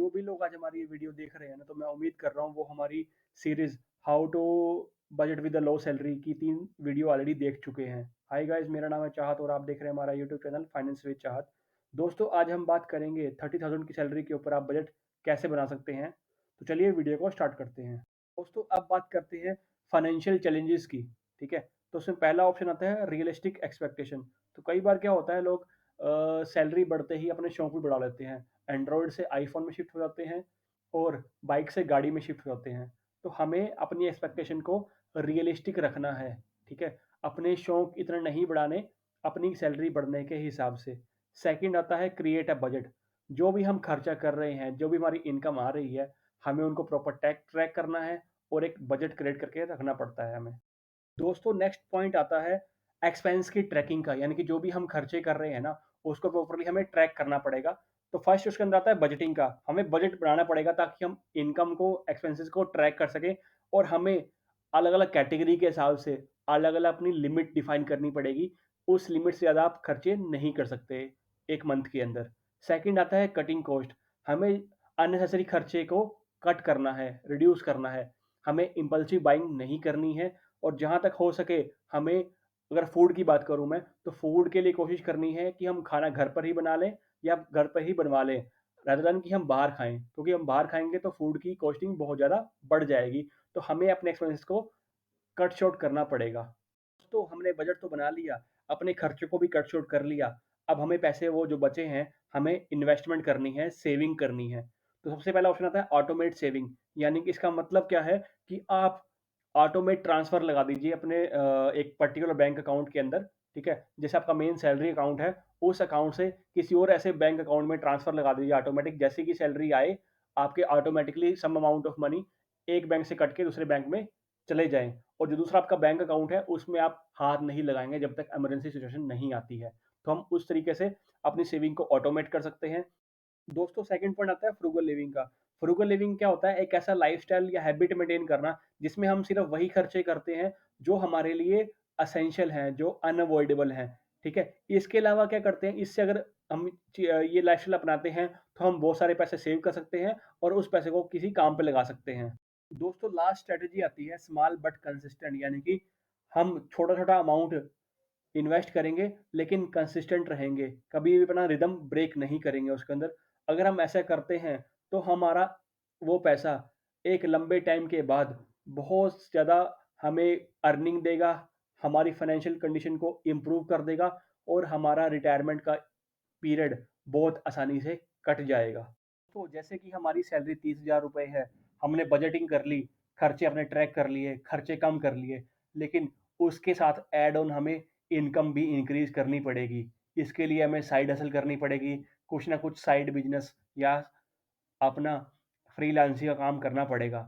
जो भी लोग आज हमारी ये वीडियो देख रहे हैं ना, तो मैं उम्मीद कर रहा हूँ वो हमारी series how to budget with the low salary की 3 वीडियो ऑलरेडी देख चुके हैं। हाय गाइस, मेरा नाम है चाहत और आप देख रहे हैं हमारा यूट्यूब चैनल फाइनेंस विद चाहत। दोस्तों, आज हम बात करेंगे 30,000 की सैलरी के ऊपर आप बजट कैसे बना सकते हैं। तो चलिए वीडियो को स्टार्ट करते हैं। दोस्तों, अब बात करते हैं फाइनेंशियल चैलेंजेस की। ठीक है, तो उसमें पहला ऑप्शन आता है रियलिस्टिक एक्सपेक्टेशन। तो कई बार क्या होता है, लोग सैलरी बढ़ते ही अपने शौक भी बढ़ा लेते हैं। एंड्रॉयड से आईफोन में शिफ्ट हो जाते हैं और बाइक से गाड़ी में शिफ्ट हो जाते हैं। तो हमें अपनी एक्सपेक्टेशन को रियलिस्टिक रखना है। ठीक है, अपने शौक इतने नहीं बढ़ाने, अपनी सैलरी बढ़ने के हिसाब से। सेकंड आता है क्रिएट अ बजट। जो भी हम खर्चा कर रहे हैं, जो भी हमारी इनकम आ रही है, हमें उनको प्रॉपर ट्रैक करना है और एक बजट क्रिएट करके रखना पड़ता है हमें। दोस्तों, नेक्स्ट पॉइंट आता है एक्सपेंस की ट्रैकिंग का, यानी कि जो भी हम खर्चे कर रहे हैं ना, उसको प्रॉपर्ली हमें ट्रैक करना पड़ेगा। तो फर्स्ट उसके अंदर आता है बजटिंग का। हमें बजट बनाना पड़ेगा ताकि हम इनकम को, एक्सपेंसेस को ट्रैक कर सकें और हमें अलग अलग कैटेगरी के हिसाब से अलग अलग अपनी लिमिट डिफाइन करनी पड़ेगी। उस लिमिट से ज़्यादा आप खर्चे नहीं कर सकते एक मंथ के अंदर। सेकंड आता है कटिंग कॉस्ट। हमें अननेसेसरी खर्चे को कट करना है, रिड्यूस करना है। हमें इम्पल्सिव बाइंग नहीं करनी है और जहाँ तक हो सके हमें, अगर फूड की बात करूँ मैं, तो फूड के लिए कोशिश करनी है कि हम खाना घर पर ही बना लें या घर पर ही बनवा लें, रादर देन कि हम बाहर खाएँ। क्योंकि हम बाहर खाएँगे तो फूड की कॉस्टिंग बहुत ज़्यादा बढ़ जाएगी। तो हमें अपने एक्सपेंसेस को कट शॉर्ट करना पड़ेगा। तो हमने बजट तो बना लिया, अपने खर्चों को भी कट शॉर्ट कर लिया। अब हमें पैसे वो जो बचे हैं, हमें इन्वेस्टमेंट करनी है, सेविंग करनी है। तो सबसे पहला ऑप्शन आता है ऑटोमेट सेविंग। यानी कि इसका मतलब क्या है कि आप ऑटोमेट ट्रांसफ़र लगा दीजिए अपने एक पर्टिकुलर बैंक अकाउंट के अंदर। ठीक है? जैसे आपका मेन सैलरी अकाउंट है, उस अकाउंट से किसी और ऐसे बैंक अकाउंट में ट्रांसफ़र लगा दीजिए ऑटोमेटिक। जैसे कि सैलरी आए, आपके automatically some amount of money एक बैंक से कट के दूसरे बैंक में चले जाएँ। और जो दूसरा आपका बैंक अकाउंट है, उसमें आप हाथ नहीं लगाएँगे जब तक इमरजेंसी सिचुएशन नहीं आती है। तो हम उस तरीके से अपनी सेविंग को ऑटोमेट कर सकते हैं। दोस्तों, सेकंड पॉइंट आता है फ्रूगल लिविंग का। फ्रूगल लिविंग क्या होता है? एक ऐसा लाइफ़स्टाइल या हैबिट मेंटेन करना जिसमें हम सिर्फ़ वही खर्चे करते हैं जो हमारे लिए एसेंशियल हैं, जो अनअवॉइडेबल हैं। ठीक है? इसके अलावा क्या करते हैं, इससे अगर हम ये लाइफ़स्टाइल अपनाते हैं तो हम बहुत सारे पैसे सेव कर सकते हैं और उस पैसे को किसी काम पे लगा सकते हैं। दोस्तों, लास्ट स्ट्रैटेजी आती है स्मॉल बट कंसिस्टेंट। यानी कि हम छोटा-छोटा अमाउंट इन्वेस्ट करेंगे लेकिन कंसिस्टेंट रहेंगे, कभी भी अपना रिदम ब्रेक नहीं करेंगे उसके अंदर। अगर हम ऐसा करते हैं तो हमारा वो पैसा एक लंबे टाइम के बाद बहुत ज़्यादा हमें अर्निंग देगा, हमारी फाइनेंशियल कंडीशन को इम्प्रूव कर देगा और हमारा रिटायरमेंट का पीरियड बहुत आसानी से कट जाएगा। तो जैसे कि हमारी सैलरी 30,000 रुपए है, हमने बजटिंग कर ली, खर्चे अपने ट्रैक कर लिए, खर्चे कम कर लिए, लेकिन उसके साथ ऐड ऑन हमें इनकम भी इंक्रीज़ करनी पड़ेगी। इसके लिए हमें साइड हसल करनी पड़ेगी, कुछ ना कुछ साइड बिज़नेस या अपना फ्रीलांसिंग का काम करना पड़ेगा।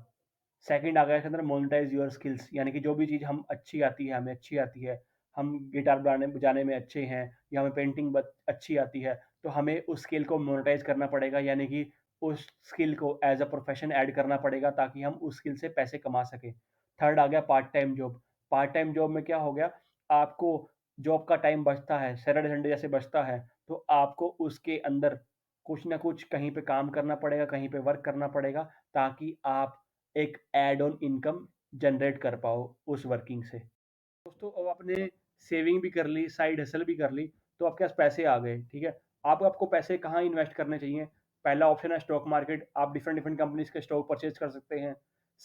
सेकंड आ गया इसके अंदर मोनेटाइज़ योर स्किल्स। यानी कि जो भी चीज़ हम अच्छी आती है, हमें अच्छी आती है, हम गिटार बजाने में अच्छे हैं या हमें पेंटिंग अच्छी आती है, तो हमें उस स्किल को मोनेटाइज़ करना पड़ेगा। यानी कि उस स्किल को एज़ अ प्रोफ़ेशन ऐड करना पड़ेगा ताकि हम उस स्किल से पैसे कमा सकें। थर्ड आ गया part time job. Part time job में क्या हो गया, आपको जॉब का टाइम बचता है, सैटरडे संडे जैसे बचता है, तो आपको उसके अंदर कुछ ना कुछ कहीं पे काम करना पड़ेगा, कहीं पे वर्क करना पड़ेगा ताकि आप एक ऐड ऑन इनकम जनरेट कर पाओ उस वर्किंग से। दोस्तों, अब आपने सेविंग भी कर ली, साइड हसल भी कर ली, तो आपके पास पैसे आ गए। ठीक है? अब आपको पैसे कहाँ इन्वेस्ट करने चाहिए? पहला ऑप्शन है स्टॉक मार्केट। आप डिफरेंट डिफरेंट कंपनीज के स्टॉक परचेज कर सकते हैं।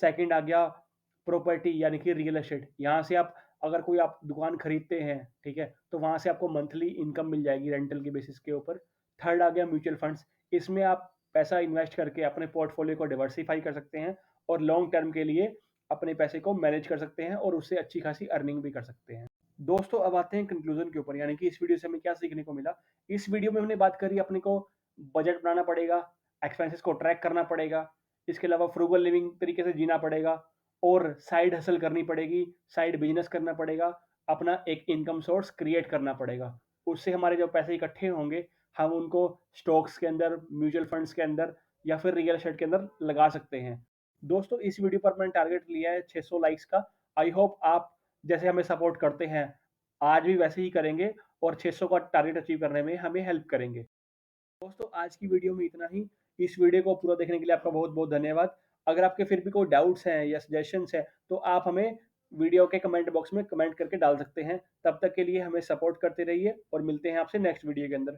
सेकंड आ गया प्रॉपर्टी, यानी कि रियल एस्टेट। यहाँ से आप, अगर कोई आप दुकान खरीदते हैं, ठीक है, तो वहाँ से आपको मंथली इनकम मिल जाएगी रेंटल के बेसिस के ऊपर। थर्ड आ गया म्यूचुअल फंड्स। इसमें आप पैसा इन्वेस्ट करके अपने पोर्टफोलियो को डिवर्सिफाई कर सकते हैं और लॉन्ग टर्म के लिए अपने पैसे को मैनेज कर सकते हैं और उससे अच्छी खासी अर्निंग भी कर सकते हैं। दोस्तों, अब आते हैं कंक्लूजन के ऊपर, यानी कि इस वीडियो से हमें क्या सीखने को मिला। इस वीडियो में हमने बात करी, अपने को बजट बनाना पड़ेगा, एक्सपेंसेस को ट्रैक करना पड़ेगा, इसके अलावा फ्रूगल लिविंग तरीके से जीना पड़ेगा और साइड हसल करनी पड़ेगी, साइड बिजनेस करना पड़ेगा, अपना एक इनकम सोर्स क्रिएट करना पड़ेगा। उससे हमारे जो पैसे इकट्ठे होंगे, हम उनको स्टॉक्स के अंदर, म्यूचुअल फंड्स के अंदर या फिर रियल एस्टेट के अंदर लगा सकते हैं। दोस्तों, इस वीडियो पर मैंने टारगेट लिया है 600 लाइक्स का। आई होप आप जैसे हमें सपोर्ट करते हैं, आज भी वैसे ही करेंगे और 600 का टारगेट अचीव करने में हमें हेल्प करेंगे। दोस्तों, आज की वीडियो में इतना ही। इस वीडियो को पूरा देखने के लिए आपका बहुत बहुत धन्यवाद। अगर आपके फिर भी कोई डाउट्स हैं या सजेशंस हैं तो आप हमें वीडियो के कमेंट बॉक्स में कमेंट करके डाल सकते हैं। तब तक के लिए हमें सपोर्ट करते रहिए और मिलते हैं आपसे नेक्स्ट वीडियो के अंदर।